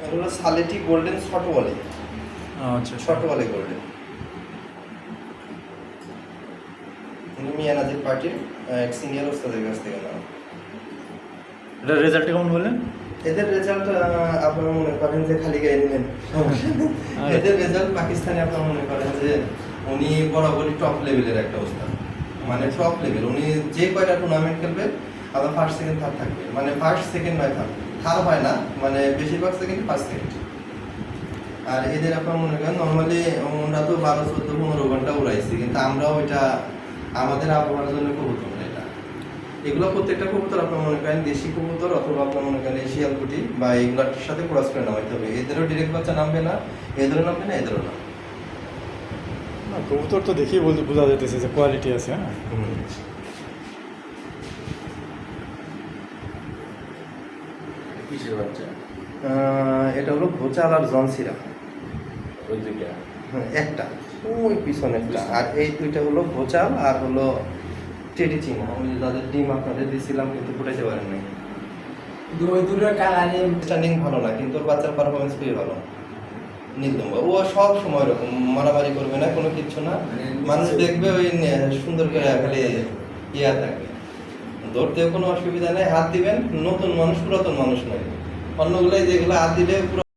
এগুলো সালেটি গোল্ডেন ছোট বলে। আচ্ছা ছোট বলে গোল্ডেন। মিয়ানাজির পার্টির এক সিনিয়র ওস্তাদের কাছ থেকে নেওয়া। এটা রেজাল্ট কেমন বললেন? এদের রেজাল্ট আপনারা মনে করেন যে খালি গায়ে নিলেন, এদের রেজাল্ট পাকিস্তানে আপনারা মনে করেন যে উনি বরাবরই টপ লেভেলের একটা ওস্তাদ, মানে টপ লেভেল। উনি যে কয়টা টুর্নামেন্ট খেলবে আবার ফার্স্ট সেকেন্ড থার্ড থাকবে, মানে ফার্স্ট সেকেন্ড নয় থার্ড হয় না, মানে বেশিরভাগ সেকেন্ড ফার্স্ট সেকেন্ড। আর এদের আপনার মনে করেন নর্মালি আমরা তো 12-14-15 ঘন্টা উড়াইছি, কিন্তু আমরাও এটা আমাদের আবহাওয়ার জন্য কবুতর না এটা। এগুলো প্রত্যেকটা কবুতর আপনার মনে করেন দেশি কবুতর অথবা আপনার মনে করেন এশিয়াল কুটি বা এগুলোর সাথে ক্রস করে নেওয়া হতে হবে। এদেরও ডিরেক্ট বাচ্চা নামবে না, এদেরও নামবে না, এদেরও না। কবুতর তো দেখেই বলতে বোঝা যেতেছে যে কোয়ালিটি আছে। হ্যাঁ, কিসের বাচ্চা? এটা হলো ভোচাল আর জনসিরা। ওই দুইটা একটা ওই পিছনেরটা, আর এই দুইটা হলো ভোচাল আর হলো টেডি চিনা। আমি যাদের ডিম আপনাদের দিয়েছিলাম কিন্তু ফুটাইতে পারেন নাই। ওই দুটো কালারে স্ট্যান্ডিং ভালো না, কিন্তু ওর বাচ্চার পারফরমেন্স খুবই ভালো। নীলদম্বা ও সব সময় এরকম মারামারি করবে না, কোনো কিচ্ছু না। মানুষ দেখবে ওই সুন্দর করে খালি ইয়া থাকবে, ধরতেও কোনো অসুবিধা নেই। হাত দিবেন, নতুন মানুষ পুরাতন মানুষ নয়। অন্যগুলাই যেগুলো হাত দিলে পুরো